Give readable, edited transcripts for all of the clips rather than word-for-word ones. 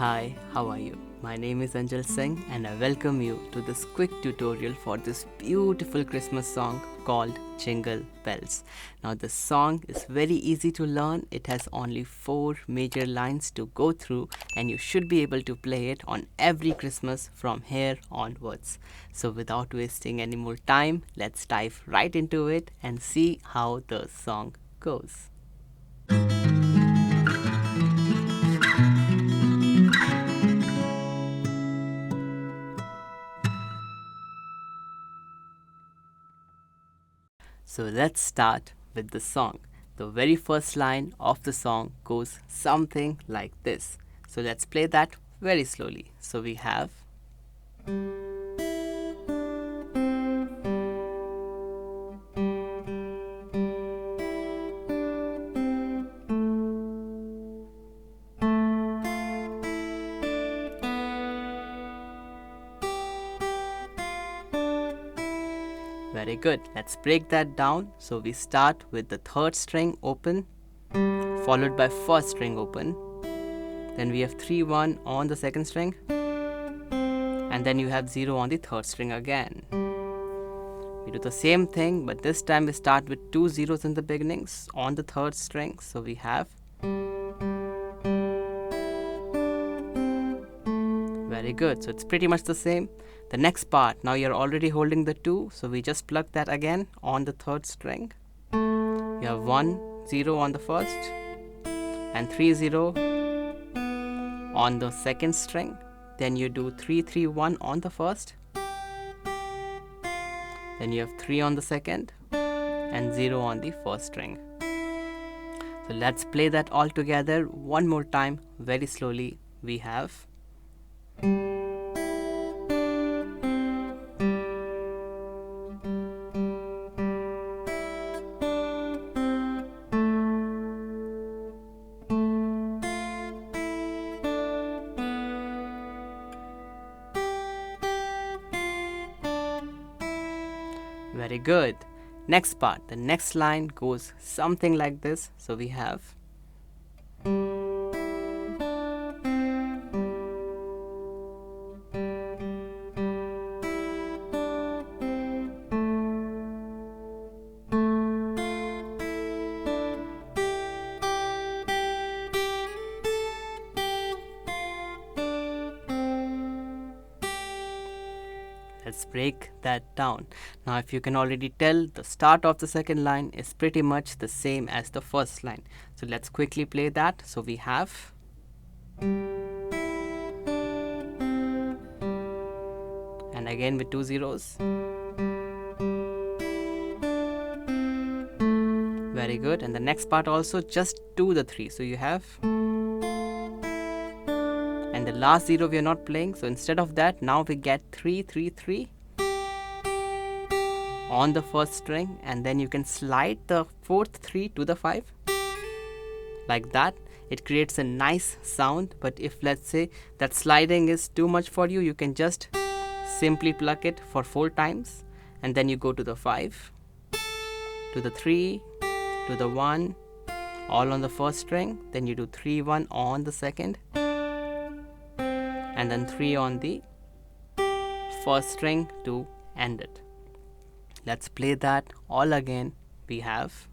Hi, how are you? My name is Anjal and I welcome you to this quick tutorial for this beautiful Christmas song called Jingle Bells. Now this song is very easy to learn. It has only 4 major lines to go through and you should be able to play it on every Christmas from here onwards. So without wasting any more time, let's dive right into it and see how the song goes. So let's start with the song. The very first line of the song goes something like this. So let's play that very slowly. So we have very good. Let's break that down. So we start with the third string open, followed by first string open. Then we have 3-1 on the second string, and then you have 0 on the third string again. We do the same thing, but this time we start with 2 zeros in the beginnings on the third string. So we have very good. So it's pretty much the same. The next part, now you're already holding the 2, so we just plug that again on the third string. You have 1 0 on the first and 3 0 on the second string. Then you do 3 3 1 on the first. Then you have 3 on the second and 0 on the first string. So let's play that all together one more time very slowly. We have very good. Next part, the next line goes something like this. So we have let's break that down. Now if you can already tell, the start of the second line is pretty much the same as the first line. So let's quickly play that. So we have and again with 2 zeros. Very good. And the next part also just 2 the 3. So you have and the last 0 we are not playing, so instead of that now we get 3 3 3 on the first string, and then you can slide the fourth 3 to the 5 like that. It creates a nice sound, but if let's say that sliding is too much for you, you can just simply pluck it for 4 times, and then you go to the 5 to the 3 to the 1 all on the first string, then you do 3 1 on the second and then 3 on the first string to end it. Let's play that all again. We have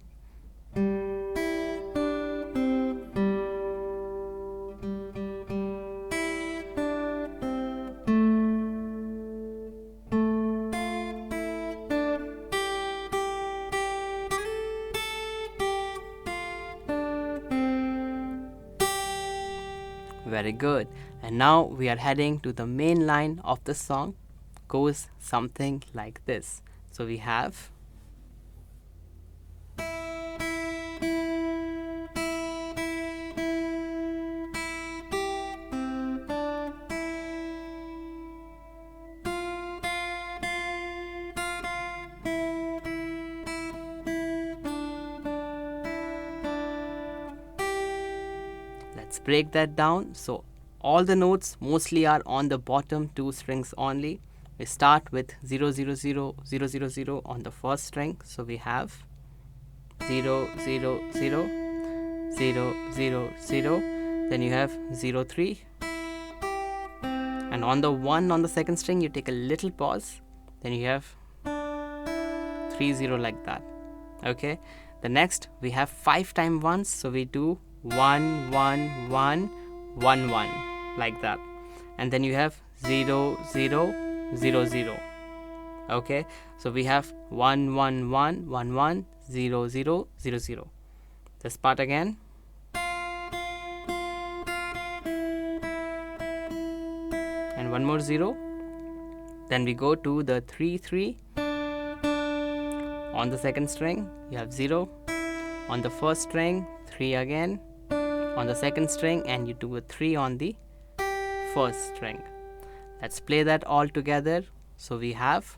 very good. And now we are heading to the main line of the song. Goes something like this. So we have let's break that down. So all the notes mostly are on the bottom 2 strings only. We start with 0 0 0 0 0 0 on the first string. So we have 0 0 0 0 0 0. Then you have 0 3 and on the 1 on the second string you take a little pause, then you have 3 0 like that. Okay, the next we have 5 times 1s, so we do 1 1 1 1 1 like that, and then you have 0 0 0 0. Okay, so we have 1 1 1 1 1 0 0 0 0. This part again. And one more 0. Then we go to the 3 3. On the second string you have 0. On the first string 3 again. On the second string, and you do a 3 on the first string. Let's play that all together. So we have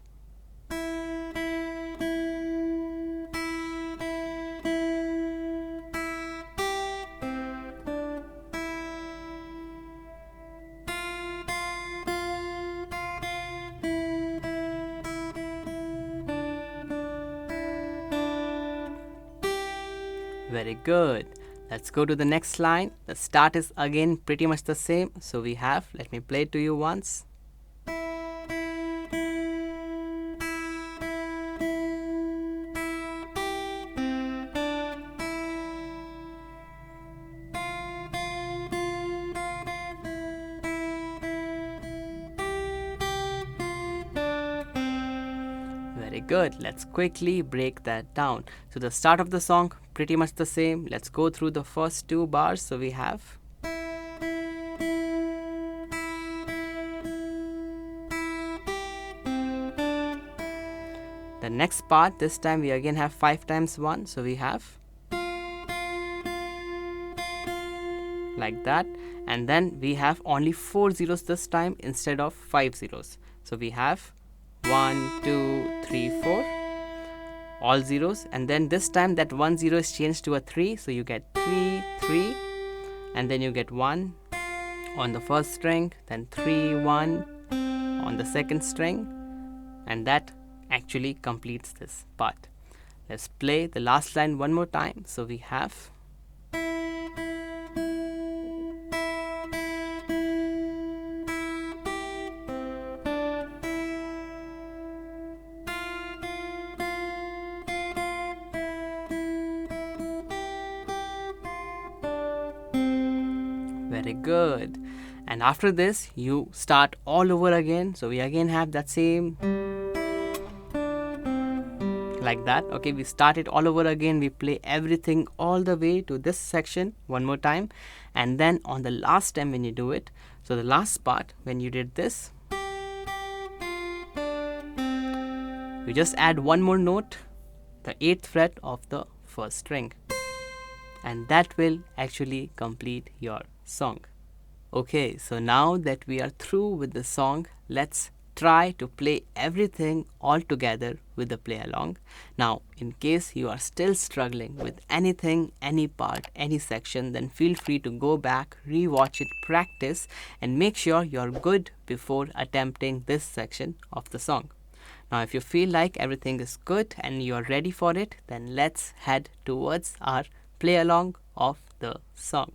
very good. Let's go to the next line. The start is again pretty much the same. So we have, let me play it to you once. Very good. Let's quickly break that down. So the start of the song pretty much the same. Let's go through the first 2 bars. So we have the next part. This time we again have 5 times 1. So we have like that, and then we have only 4 zeros this time instead of 5 zeros. So we have 1 2 3 4, all zeros, and then this time that 1 0 is changed to a 3, so you get 3 3, and then you get 1 on the first string, then 3 1 on the second string, and that actually completes this part. Let's play the last line one more time. So we have very good. And after this you start all over again. So we again have that same like that. Okay, we start it all over again. We play everything all the way to this section one more time, and then on the last time when you do it, so the last part when you did this, you just add one more note, the 8th fret of the first string, and that will actually complete your song. Okay, so now that we are through with the song, let's try to play everything all together with the play along. Now, in case you are still struggling with anything, any part, any section, then feel free to go back, rewatch it, practice, and make sure you're good before attempting this section of the song. Now, if you feel like everything is good and you're ready for it, then let's head towards our play along of the song.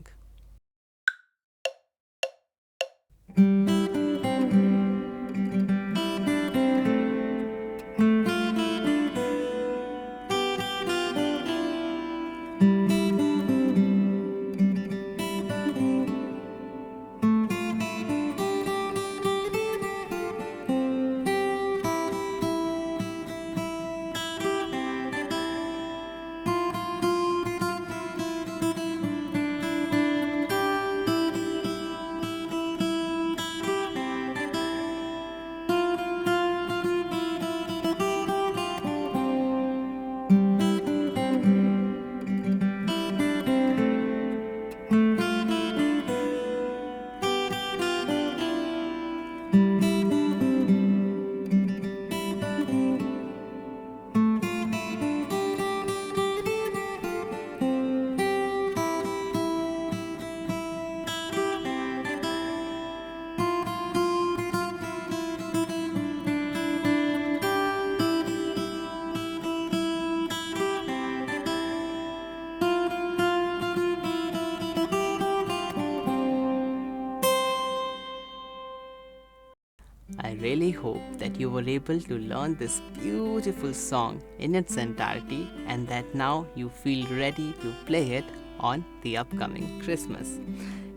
I really hope that you were able to learn this beautiful song in its entirety and that now you feel ready to play it on the upcoming Christmas.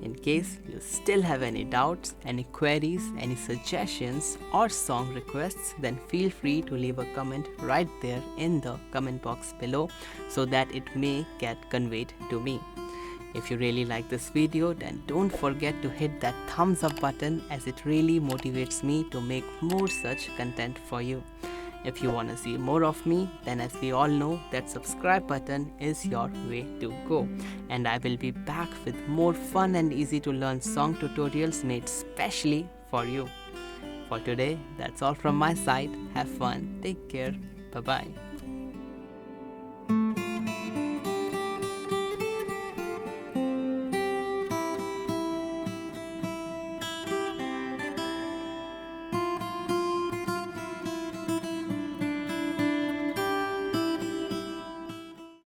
In case you still have any doubts, any queries, any suggestions, or song requests, then feel free to leave a comment right there in the comment box below so that it may get conveyed to me. If you really like this video, then don't forget to hit that thumbs up button as it really motivates me to make more such content for you. If you want to see more of me, then as we all know, that subscribe button is your way to go. And I will be back with more fun and easy to learn song tutorials made specially for you. For today, that's all from my side. Have fun. Take care. Bye bye.